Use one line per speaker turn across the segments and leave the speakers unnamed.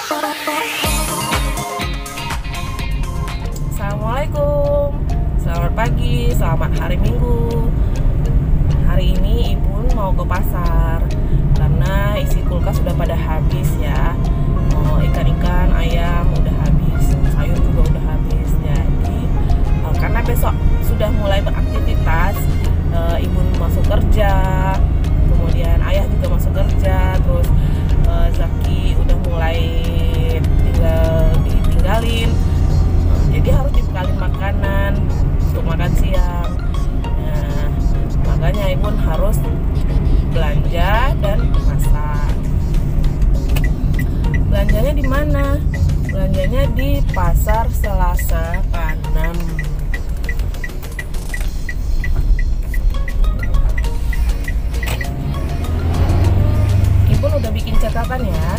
Assalamualaikum, selamat pagi, selamat hari Minggu. Hari ini Ibu mau ke pasar karena isi kulkas sudah pada habis ya. Ikan-ikan, ayam udah habis, sayur juga udah habis. Jadi karena besok sudah mulai beraktivitas, Ibu masuk kerja, kemudian ayah juga masuk kerja, terus Zaki udah mulai ditinggalin. Jadi harus dibekalin makanan untuk makan siang. Nah, makanya Ibu harus belanja dan masak. Belanjanya di mana? Belanjanya di Pasar Selasa Panem. Ibu udah bikin catatan ya.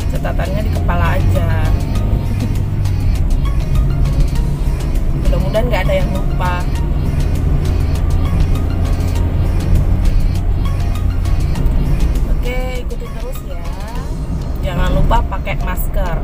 Catatannya di kepala aja. Mudah-mudahan nggak ada yang lupa. Oke, ikutin terus ya. Jangan lupa pakai masker.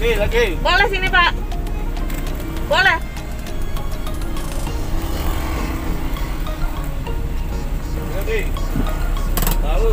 Lagi.
Boleh sini Pak. Boleh.
Lagi. Tahu.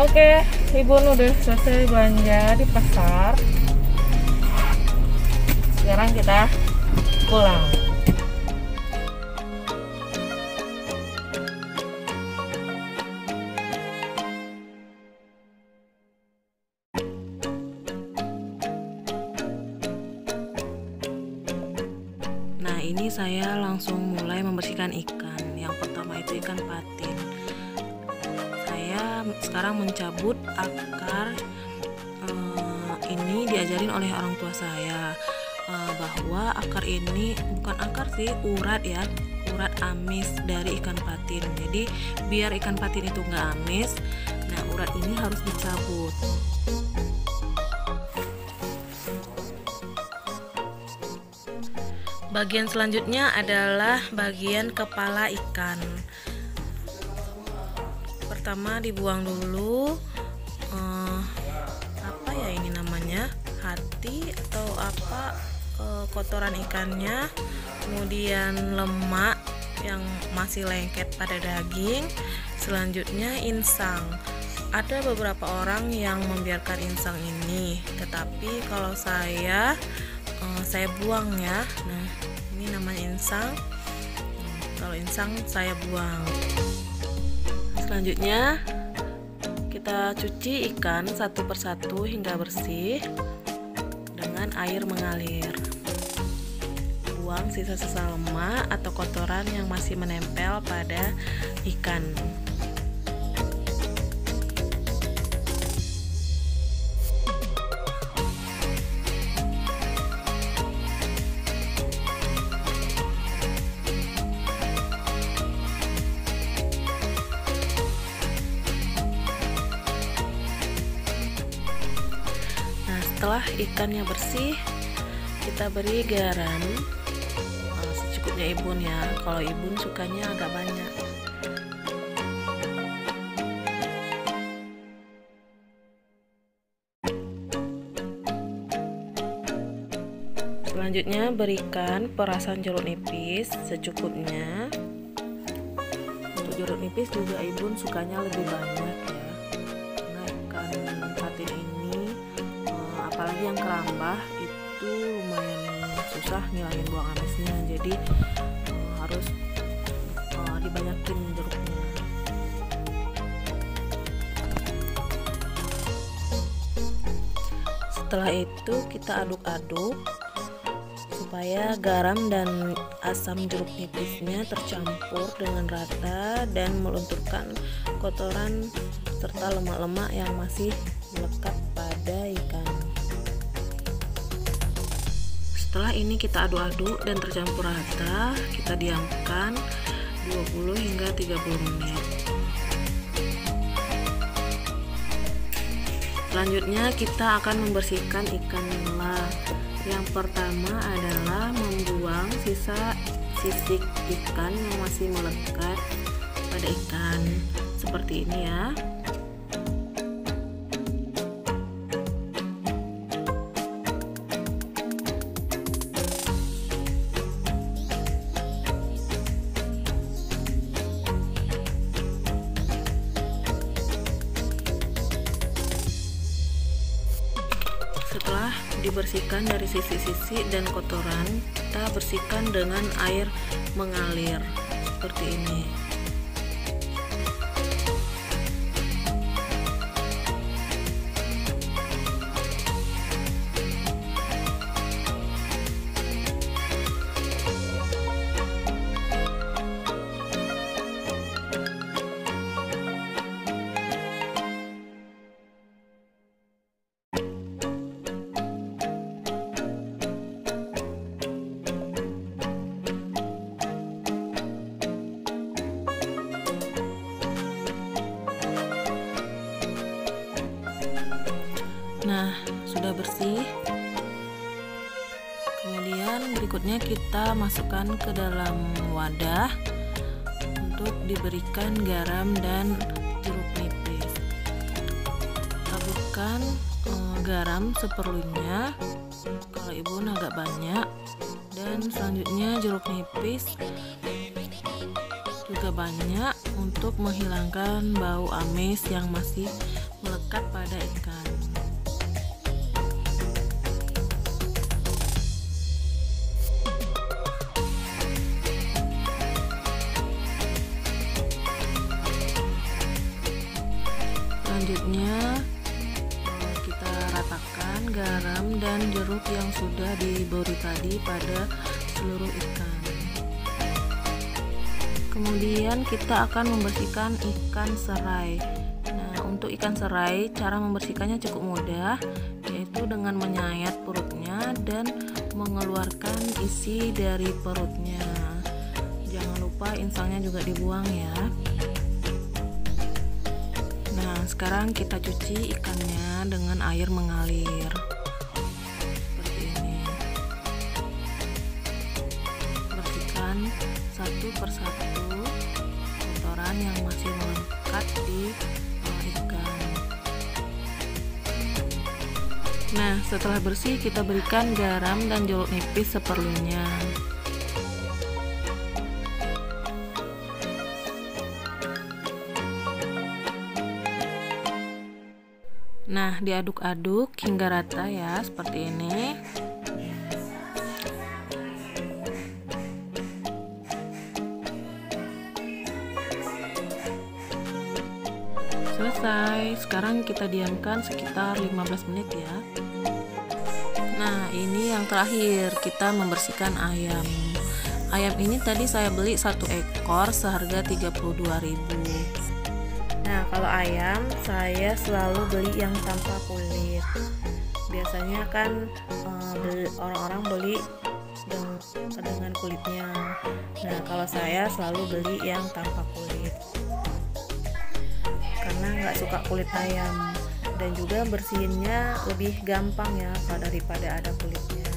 Oke, Ibu udah selesai belanja di pasar. Sekarang kita pulang. Nah, ini saya langsung mulai membersihkan ikan. Yang pertama itu ikan patin. Saya sekarang mencabut akar. Ini diajarin oleh orang tua saya bahwa akar ini bukan akar sih, urat ya, urat amis dari ikan patin. Jadi biar ikan patin itu nggak amis, nah urat ini harus dicabut. Bagian selanjutnya adalah bagian kepala ikan. Pertama dibuang dulu apa ya ini namanya, hati atau apa, kotoran ikannya, kemudian lemak yang masih lengket pada daging, Selanjutnya insang. Ada beberapa orang yang membiarkan insang ini, tetapi kalau saya buang ya. Nah, ini namanya insang. Kalau insang saya buang. Selanjutnya kita cuci ikan satu persatu hingga bersih dengan air mengalir. Buang sisa-sisa lemak atau kotoran yang masih menempel pada ikan. Setelah ikannya bersih, kita beri garam secukupnya Ibun ya. Kalau Ibun sukanya agak banyak. Selanjutnya berikan perasan jeruk nipis secukupnya. Untuk jeruk nipis juga Ibun sukanya lebih banyak ya, karena ikan patin ini apalagi yang kerambah itu lumayan susah ngilangin buang amisnya, jadi harus dibanyakin jeruknya. Setelah itu kita aduk-aduk supaya garam dan asam jeruk nipisnya tercampur dengan rata dan melunturkan kotoran serta lemak-lemak yang masih melekat pada ikan. Setelah ini kita aduk-aduk dan tercampur rata, kita diamkan 20 hingga 30 menit. Selanjutnya kita akan membersihkan ikan nila. Yang pertama adalah membuang sisa sisik ikan yang masih melekat pada ikan, seperti ini ya. Setelah dibersihkan dari sisi-sisi dan kotoran, kita bersihkan dengan air mengalir seperti ini. Nah, sudah bersih. Kemudian berikutnya kita masukkan ke dalam wadah untuk diberikan garam dan jeruk nipis. Taburkan garam seperlunya, kalau Ibu agak banyak, dan selanjutnya jeruk nipis juga banyak untuk menghilangkan bau amis yang masih melekat pada ikan. Selanjutnya kita ratakan garam dan jeruk yang sudah diberi tadi pada seluruh ikan. Kemudian kita akan membersihkan ikan serai. Nah, untuk ikan serai cara membersihkannya cukup mudah, yaitu dengan menyayat perutnya dan mengeluarkan isi dari perutnya. Jangan lupa insangnya juga dibuang ya. Nah, sekarang kita cuci ikannya dengan air mengalir seperti ini. Bersihkan satu persatu kotoran yang masih melekat di ikan. Nah, setelah bersih kita berikan garam dan jeruk nipis seperlunya. Nah, diaduk-aduk hingga rata ya, seperti ini. Selesai. Sekarang kita diamkan sekitar 15 menit ya. Nah, ini yang terakhir, kita membersihkan ayam. Ayam ini tadi saya beli 1 ekor seharga 32.000. Nah, kalau ayam saya selalu beli yang tanpa kulit. Biasanya kan orang-orang beli dengan kulitnya. Nah, kalau saya selalu beli yang tanpa kulit karena nggak suka kulit ayam, dan juga bersihinnya lebih gampang ya daripada ada kulitnya.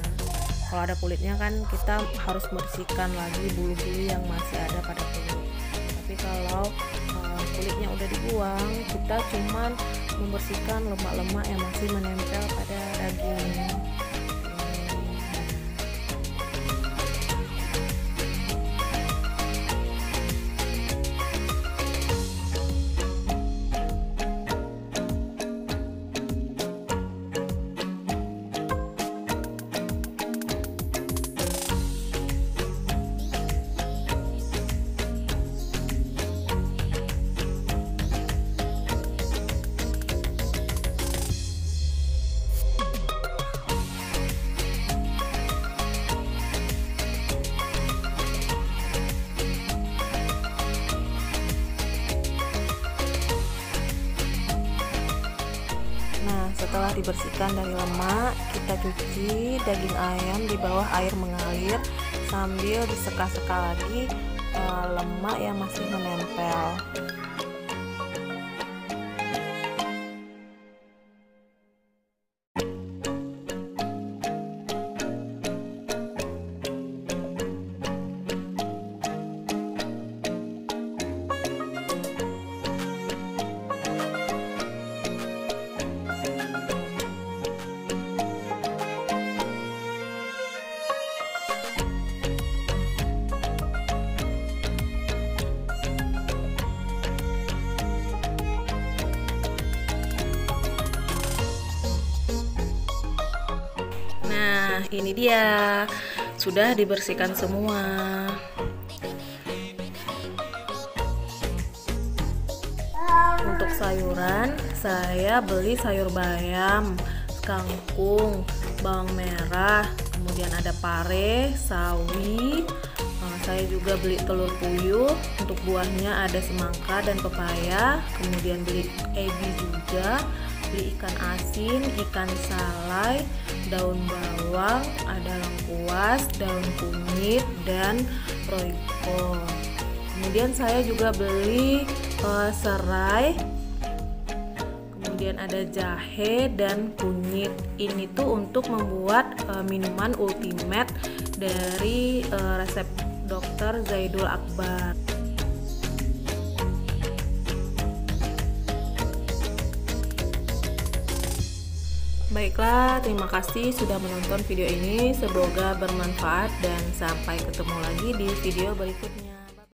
Kalau ada kulitnya kan kita harus bersihkan lagi bulu-bulu yang masih ada pada kulit. Tapi kalau kulitnya udah dibuang, kita cuman membersihkan lemak-lemak yang masih menempel pada daging. Nah, setelah dibersihkan dari lemak, kita cuci daging ayam di bawah air mengalir sambil diseka-seka lagi lemak yang masih menempel. Nah, ini dia sudah dibersihkan semua. Untuk sayuran, saya beli sayur bayam, kangkung, bawang merah, kemudian ada pare, sawi. Saya juga beli telur puyuh. Untuk buahnya ada semangka dan pepaya. Kemudian beli ebi juga, beli ikan asin, ikan salai, daun bawang, ada lengkuas, daun kunyit, dan roiko. Kemudian saya juga beli serai, kemudian ada jahe dan kunyit. Ini tuh untuk membuat minuman ultimate dari resep Dr. Zaidul Akbar. Baiklah, terima kasih sudah menonton video ini. Semoga bermanfaat dan sampai ketemu lagi di video berikutnya.